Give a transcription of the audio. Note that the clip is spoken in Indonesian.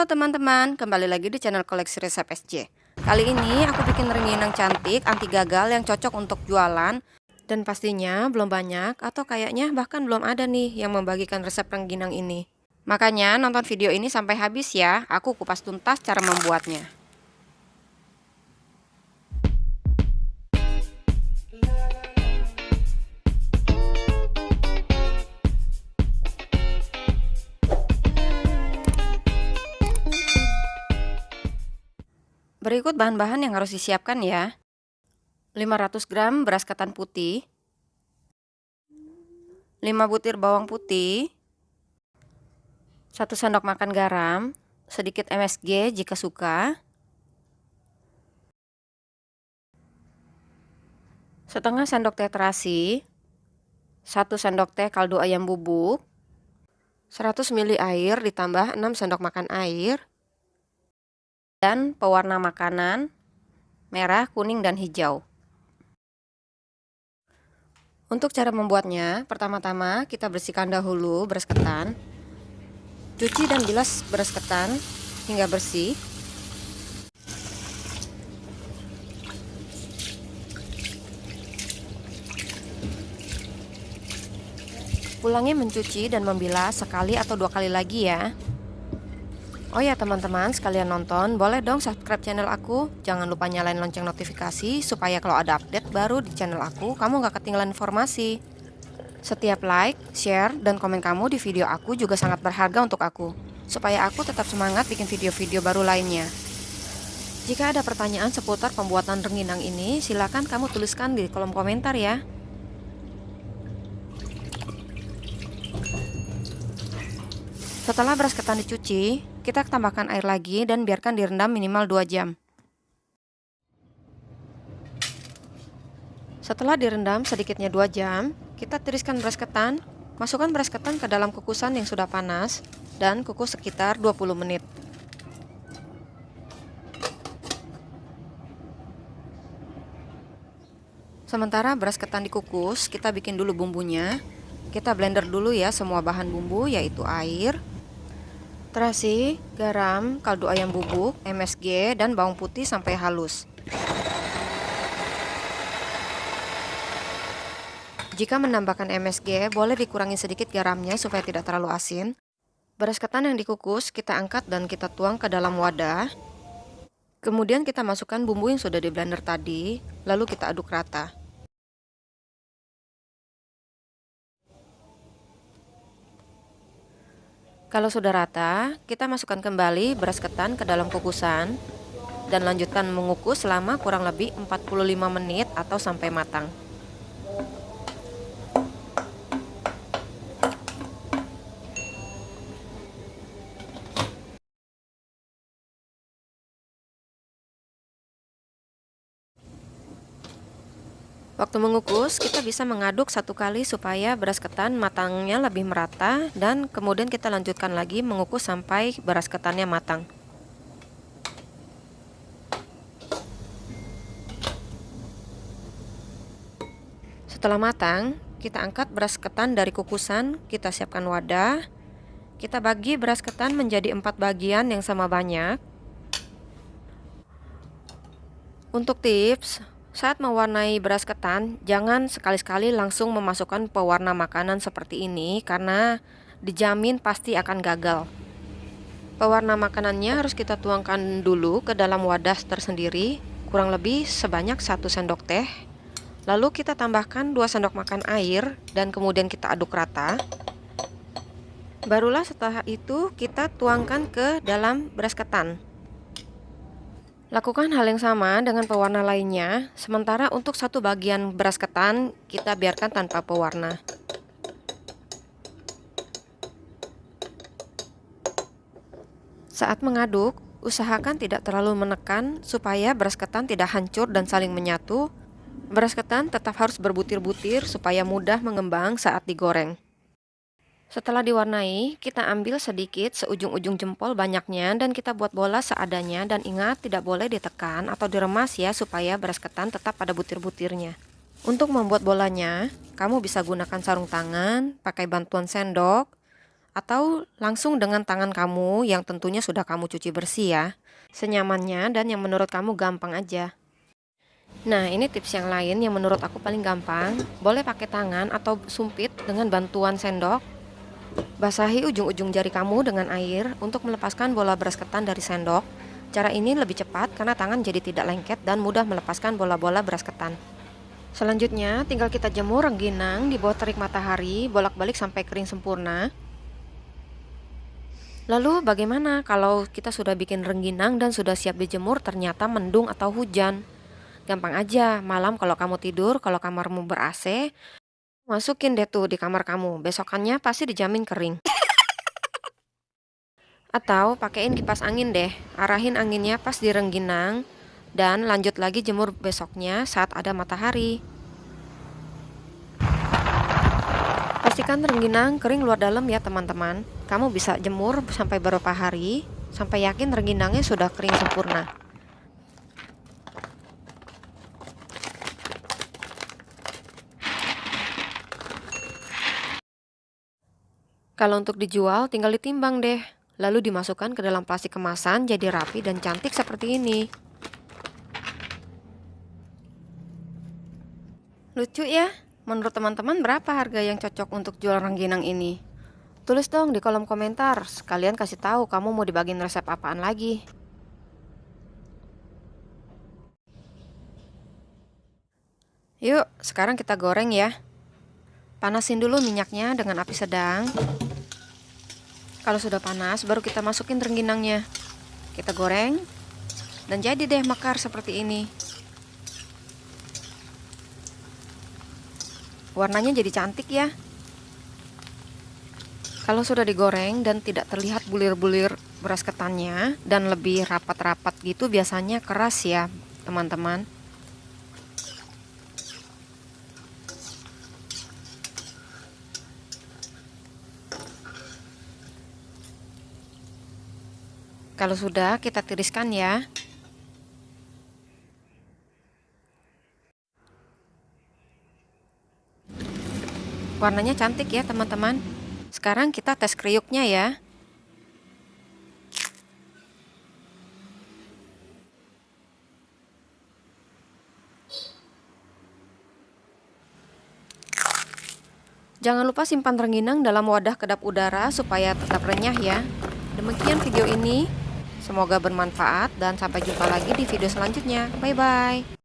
Halo teman-teman, kembali lagi di channel koleksi resep SJ. Kali ini aku bikin rengginang cantik anti gagal yang cocok untuk jualan. Dan pastinya belum banyak atau kayaknya bahkan belum ada nih yang membagikan resep rengginang ini. Makanya nonton video ini sampai habis ya, aku kupas tuntas cara membuatnya. Berikut bahan-bahan yang harus disiapkan ya. 500 gram beras ketan putih, 5 butir bawang putih, 1 sendok makan garam, sedikit MSG jika suka, setengah sendok teh terasi, 1 sendok teh kaldu ayam bubuk, 100 ml air ditambah 6 sendok makan air, dan pewarna makanan merah, kuning, dan hijau. Untuk cara membuatnya, pertama-tama kita bersihkan dahulu beras ketan. Cuci dan bilas beras ketan hingga bersih. Ulangi mencuci dan membilas sekali atau 2 kali lagi ya. Oh ya teman-teman, sekalian nonton, boleh dong subscribe channel aku. Jangan lupa nyalain lonceng notifikasi supaya kalau ada update baru di channel aku, kamu gak ketinggalan informasi. Setiap like, share, dan komen kamu di video aku juga sangat berharga untuk aku, supaya aku tetap semangat bikin video-video baru lainnya. Jika ada pertanyaan seputar pembuatan rengginang ini, silakan kamu tuliskan di kolom komentar ya. Setelah beras ketan dicuci, kita tambahkan air lagi dan biarkan direndam minimal 2 jam. Setelah direndam sedikitnya 2 jam, kita tiriskan beras ketan, masukkan beras ketan ke dalam kukusan yang sudah panas, dan kukus sekitar 20 menit. Sementara beras ketan dikukus, kita bikin dulu bumbunya. Kita blender dulu ya semua bahan bumbu, yaitu air, terasi, garam, kaldu ayam bubuk, MSG, dan bawang putih sampai halus. Jika menambahkan MSG, boleh dikurangi sedikit garamnya supaya tidak terlalu asin. Beras ketan yang dikukus kita angkat dan kita tuang ke dalam wadah. Kemudian kita masukkan bumbu yang sudah di blender tadi, lalu kita aduk rata. Kalau sudah rata, kita masukkan kembali beras ketan ke dalam kukusan dan lanjutkan mengukus selama kurang lebih 45 menit atau sampai matang. Waktu mengukus, kita bisa mengaduk 1 kali supaya beras ketan matangnya lebih merata, dan kemudian kita lanjutkan lagi mengukus sampai beras ketannya matang. Setelah matang, kita angkat beras ketan dari kukusan, kita siapkan wadah. Kita bagi beras ketan menjadi 4 bagian yang sama banyak. Untuk tips, saat mewarnai beras ketan, jangan sekali-sekali langsung memasukkan pewarna makanan seperti ini karena dijamin pasti akan gagal. Pewarna makanannya harus kita tuangkan dulu ke dalam wadah tersendiri, kurang lebih sebanyak 1 sendok teh. Lalu kita tambahkan 2 sendok makan air dan kemudian kita aduk rata. Barulah setelah itu kita tuangkan ke dalam beras ketan. Lakukan hal yang sama dengan pewarna lainnya, sementara untuk 1 bagian beras ketan kita biarkan tanpa pewarna. Saat mengaduk, usahakan tidak terlalu menekan supaya beras ketan tidak hancur dan saling menyatu. Beras ketan tetap harus berbutir-butir supaya mudah mengembang saat digoreng. Setelah diwarnai, kita ambil sedikit seujung-ujung jempol banyaknya dan kita buat bola seadanya, dan ingat tidak boleh ditekan atau diremas ya supaya beras ketan tetap pada butir-butirnya. Untuk membuat bolanya, kamu bisa gunakan sarung tangan, pakai bantuan sendok, atau langsung dengan tangan kamu yang tentunya sudah kamu cuci bersih ya. Senyamannya dan yang menurut kamu gampang aja. Nah, ini tips yang lain yang menurut aku paling gampang. Boleh pakai tangan atau sumpit dengan bantuan sendok. Basahi ujung-ujung jari kamu dengan air untuk melepaskan bola beras ketan dari sendok. Cara ini lebih cepat karena tangan jadi tidak lengket dan mudah melepaskan bola-bola beras ketan. Selanjutnya, tinggal kita jemur rengginang di bawah terik matahari, bolak-balik sampai kering sempurna. Lalu bagaimana kalau kita sudah bikin rengginang dan sudah siap dijemur ternyata mendung atau hujan? Gampang aja, malam kalau kamu tidur, kalau kamarmu ber-AC, masukin deh tuh di kamar kamu, besokannya pasti dijamin kering. Atau pakein kipas angin deh, arahin anginnya pas di rengginang, dan lanjut lagi jemur besoknya saat ada matahari. Pastikan rengginang kering luar dalam ya teman-teman. Kamu bisa jemur sampai beberapa hari, sampai yakin rengginangnya sudah kering sempurna. Kalau untuk dijual, tinggal ditimbang deh. Lalu dimasukkan ke dalam plastik kemasan jadi rapi dan cantik seperti ini. Lucu ya? Menurut teman-teman berapa harga yang cocok untuk jual rengginang ini? Tulis dong di kolom komentar, sekalian kasih tahu kamu mau dibagiin resep apaan lagi. Yuk, sekarang kita goreng ya. Panasin dulu minyaknya dengan api sedang. Kalau sudah panas, baru kita masukin rengginangnya. Kita goreng, dan jadi deh mekar seperti ini. Warnanya jadi cantik ya. Kalau sudah digoreng dan tidak terlihat bulir-bulir beras ketannya dan lebih rapat-rapat gitu, biasanya keras ya teman-teman. Kalau sudah, kita tiriskan ya. Warnanya cantik ya teman-teman. Sekarang kita tes kriuknya ya. Jangan lupa simpan rengginang dalam wadah kedap udara supaya tetap renyah ya. Demikian video ini. Semoga bermanfaat dan sampai jumpa lagi di video selanjutnya. Bye-bye.